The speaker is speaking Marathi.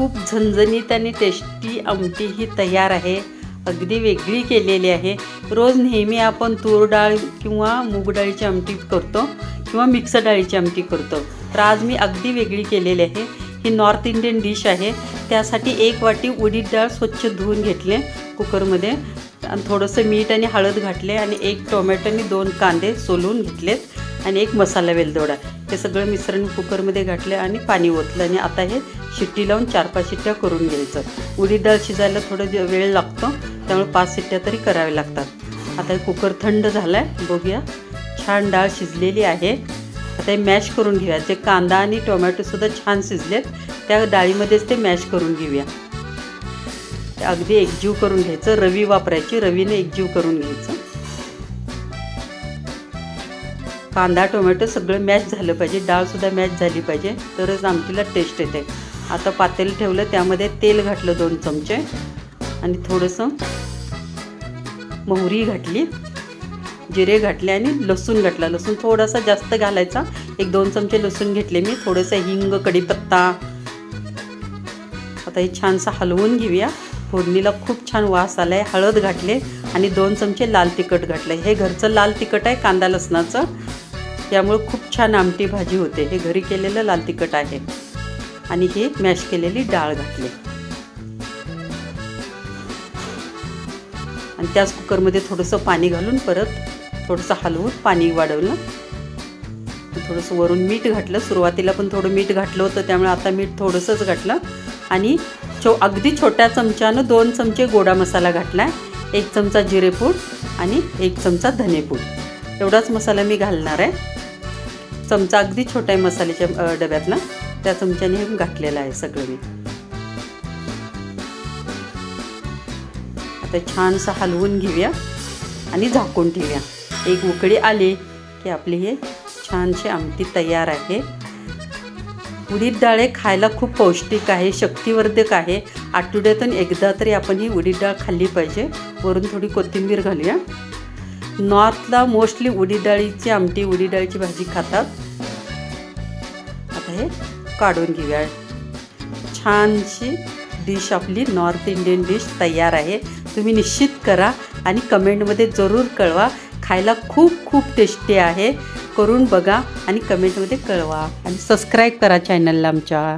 खूप झणझणीत आणि टेस्टी आमटी ही तयार आहे। अगदी वेगळी केलेली आहे। रोज नेहमी आपण तूर डाळ किंवा मूग डाळीची आमटी करतो किंवा मिक्स डाळीची आमटी करतो, तर आज मी अगदी वेगळी केलेली आहे। ही नॉर्थ इंडियन डिश आहे। त्यासाठी 1 वाटी उडीद डाळ स्वच्छ धुवून घेतले कुकरमध्ये आणि थोडंसं मीठ आणि हळद घातले आणि 1 टोमॅटो आणि 2 कांदे सोलून घेतलेत आणि 1 मसाला वेलदोडा हे सगळं मिश्रण कुकरमध्ये घातले आणि पाणी ओतलं आणि आता हे शिट्टी लावून 4-5 शिट्ट्या करून घ्यायचं। उडीद डाळ शिजायला थोडं वेळ लागतो, त्यामुळे 5 शिट्ट्या तरी कराव्या लागतात। आता हे कुकर थंड झालाय, बघूया। छान डाळ शिजलेली आहे। आता हे मॅश करून घेऊया। जे कांदा आणि टोमॅटो सुद्धा छान शिजलेत, त्या डाळीमध्येच ते मॅश करून घेऊया। अगदी एकजीव करून घ्यायचं। रवी वापरायची, रवीने एकजीव करून घ्यायचं। कांदा टोमॅटो सगळं मॅश झालं पाहिजे, डाळ सुद्धा मॅश झाली पाहिजे, तरच आमटीला टेस्ट येते। आता पातेलं ठेवलं, त्यामध्ये तेल घातलं 2 चमचे आणि थोडंसं मोहरी घातली, जिरे घातले आणि लसूण घातला। लसूण थोडासा जास्त घालायचा, 1-2 चमचे लसूण घेतले मी, थोडंसं हिंग, कढीपत्ता। आता हे छानसं हलवून घेऊया। फोडणीला खूप छान वास आलाय। हळद घातले आणि 2 चमचे लाल तिखट घातले। हे घरचं लाल तिखट आहे, कांदा लसणाचं, त्यामुळे खूप छान आमटी भाजी होते। हे घरी केलेलं लाल तिखट आहे आणि हे मॅश केलेली डाळ घातली आणि त्याच कुकरमध्ये थोडंसं पाणी घालून परत थोडंसं हलवून पाणी वाढवलं। थोडंसं वरून मीठ घातलं, सुरुवातीला पण थोडं मीठ घातलं होतं, त्यामुळे आता मीठ थोडंसंच घातलं आणि अगदी छोट्या चमच्यानं 2 चमचे गोडा मसाला घातला, 1 चमचा जिरेपूड आणि 1 चमचा धनेपूड, एवढाच मसाला मी घालणार आहे। चमचा अगदी छोटा आहे मसाल्याच्या डब्यातला, त्या चमच्याने हे घातलेलं आहे सगळं मी। आता छानसं हलवून घेऊया आणि झाकून ठेवूया। एक उकळी आली की आपली हे छानशी आमटी तयार आहे। उडीद डाळ खायला खूप पौष्टिक आहे, शक्तिवर्धक आहे। आठवड्यातून एकदा तरी आपण ही उडीद डाळ खाल्ली पाहिजे। वरून थोडी कोथिंबीर घालूया। नॉर्थला मोस्टली उडीद डाळीची आमटी, उडीद डाळीची भाजी खातात। आता हे काढून घेऊया। छानशी डिश आपली नॉर्थ इंडियन डिश तयार आहे। तुम्ही निश्चित करा आणि कमेंटमध्ये जरूर कळवा। खायला खूप खूप टेस्टी आहे। करून बघा आणि कमेंटमध्ये कळवा आणि सबस्क्राईब करा चॅनलला आमच्या।